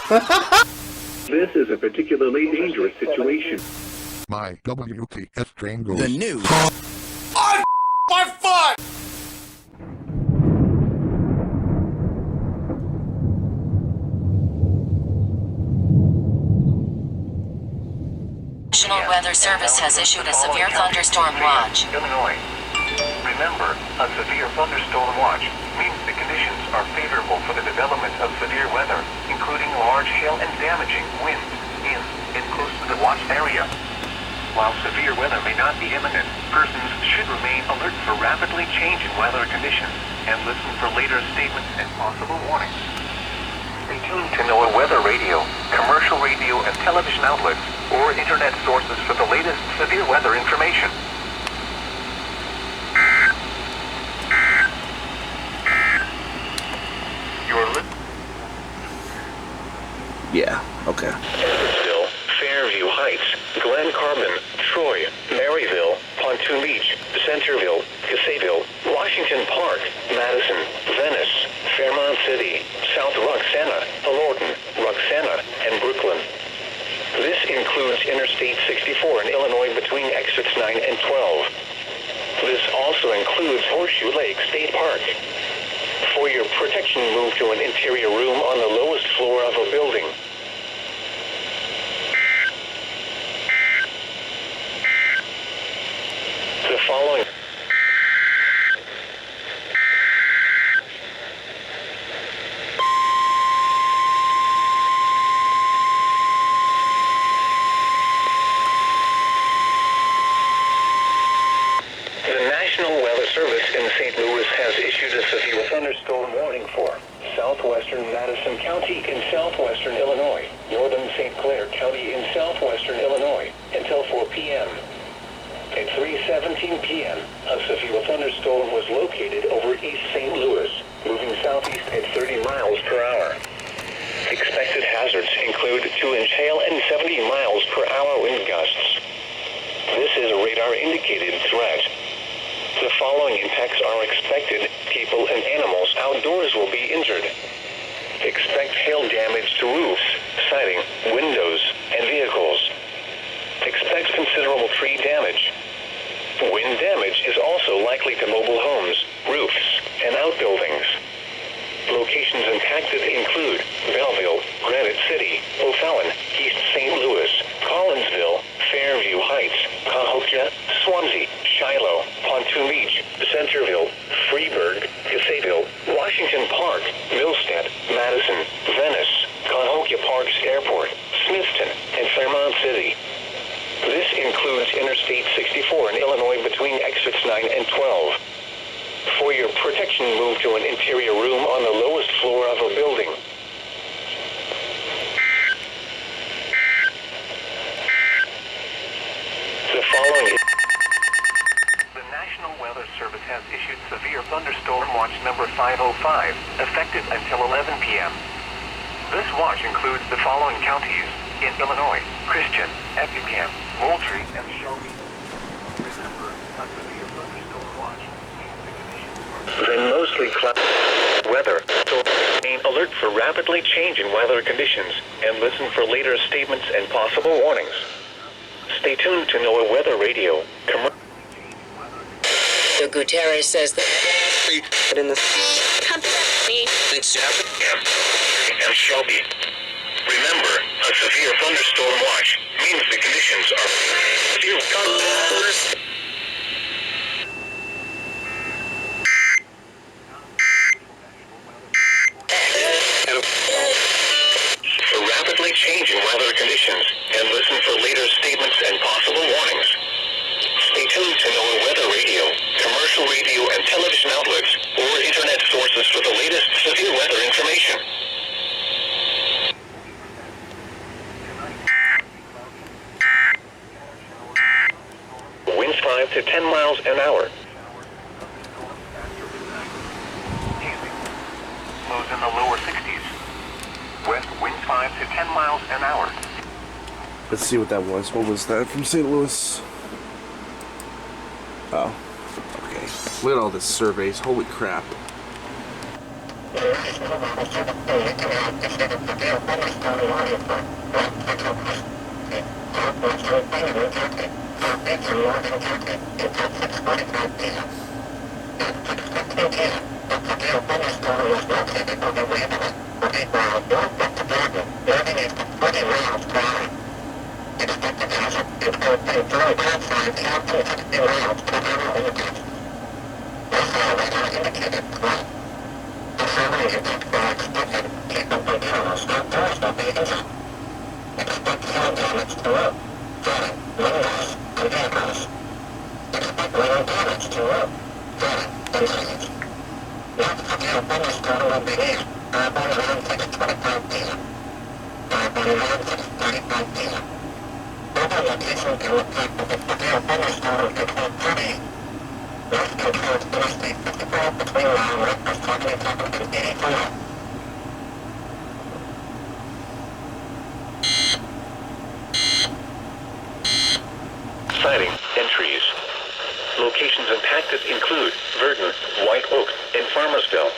This is a particularly dangerous situation. My WTS train goes. The news. My foot! National Weather Service has issued a severe thunderstorm watch. Illinois. Remember, a severe thunderstorm watch means the conditions are favorable for the development of severe weather, including large hail and damaging winds in and close to the watch area. While severe weather may not be imminent, persons should remain alert for rapidly changing weather conditions and listen for later statements and possible warnings. Stay tuned to NOAA weather radio, commercial radio and television outlets, or internet sources for the latest severe weather information. Yeah, okay. Edwardsville, Fairview Heights, Glen Carbon, Troy, Maryville, Pontoon Beach, Centerville, Caseyville, Washington Park, Madison, Venice, Fairmont City, South Roxana, Lorton, Roxana, and Brooklyn. This includes Interstate 64 in Illinois between exits 9 and 12. This also includes Horseshoe Lake State Park. For your protection, move to an interior room on the lowest floor of a building. The following St. Louis has issued a severe thunderstorm warning for southwestern Madison County in southwestern Illinois, northern St. Clair County in southwestern Illinois, until 4 p.m. At 3:17 p.m., a severe thunderstorm was located over East St. Louis, moving southeast at 30 miles per hour. Expected hazards include 2-inch hail and 70 miles per hour wind gusts. This is a radar-indicated threat. The following impacts are expected. People and animals outdoors will be injured. Expect hail damage to roofs, siding, windows, and vehicles. Expect considerable tree damage. Wind damage is also likely to mobile homes, roofs, and outbuildings. Locations impacted include Belleville, Granite City, O'Fallon, East St. Louis, Collinsville, Fairview Heights, Cahokia, Swansea, Shiloh, Pontoon Beach, Centerville, Freeburg, Caseyville, Washington Park, Millstead, Madison, Venice, Cahokia Parks Airport, Smithton, and Fairmont City. This includes Interstate 64 in Illinois between exits 9 and 12. For your protection, move to an interior room on the lowest floor of a building. The following is... The National Weather Service has issued severe thunderstorm watch number 505, effective until 11 p.m. This watch includes the following counties in Illinois: Christian, Effingham, Moultrie, and Shelby. Remember, a severe thunderstorm watch means the conditions are then mostly cloudy weather, so remain alert for rapidly changing weather conditions and listen for later statements and possible warnings. Stay tuned to NOAA Weather Radio. The Gutierrez says that in the Company. Thanks to Effingham and Shelby. Remember, a severe thunderstorm watch means the conditions are severe. For rapidly changing weather conditions and listen for later statements and possible warnings. Stay tuned to NOAA Weather Radio, commercial radio and television outlets, or internet sources for the latest severe weather information. Winds 5 to 10 miles an hour. Lows in the lower 60s. West winds 5 to 10 miles an hour. Let's see what that was. What was that from St. Louis? Oh, okay. Look at all this surveys. Holy crap. Sighting entries. Locations impacted include Verdon, White Oak, and Farmersville.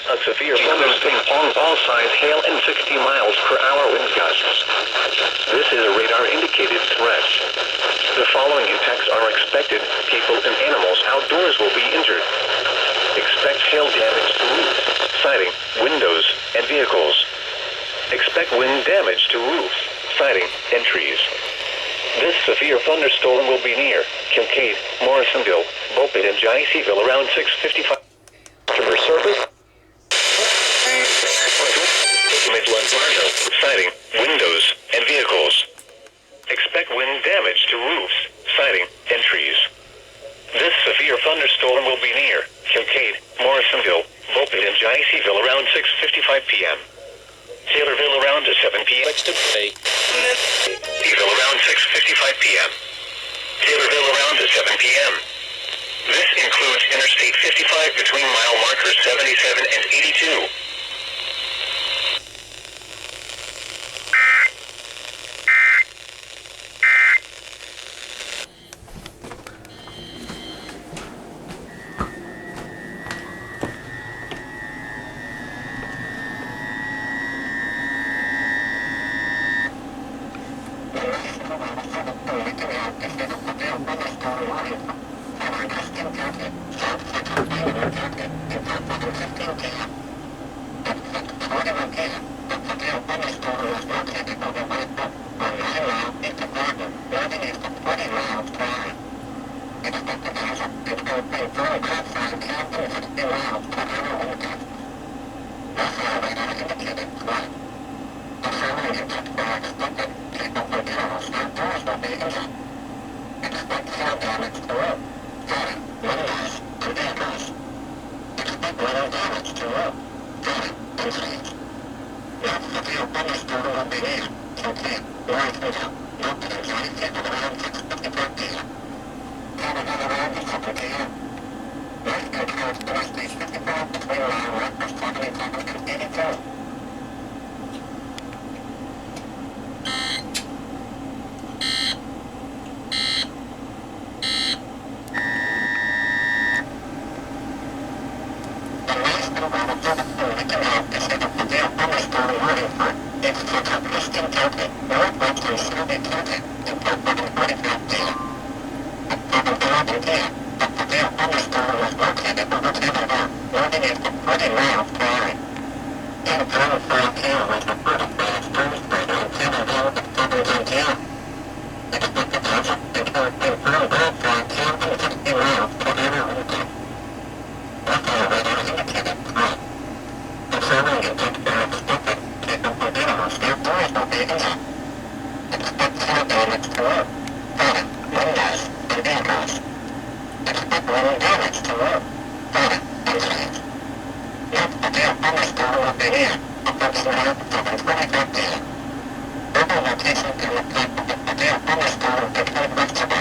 A severe thunderstorm on all sides, hail and 60 miles per hour wind gusts. This is a radar-indicated threat. The following impacts are expected. People and animals outdoors will be injured. Expect hail damage to roofs, siding, windows, and vehicles. Expect wind damage to roofs, siding, and trees. This severe thunderstorm will be near Kincaid, Morrisonville, Beaufort, and Geneseville around 6:55. Customer service. Midland, Fargo, siding, windows, and vehicles. Expect wind damage to roofs, siding, and trees. This severe thunderstorm will be near Kincaid, Morrisonville, Beaufort, and Geneseville around 6:55 p.m. Taylorville around 7 p.m. Taylorville around 6:55 p.m. Taylorville around 7 p.m. This includes Interstate 55 between mile markers 77 and 82. Location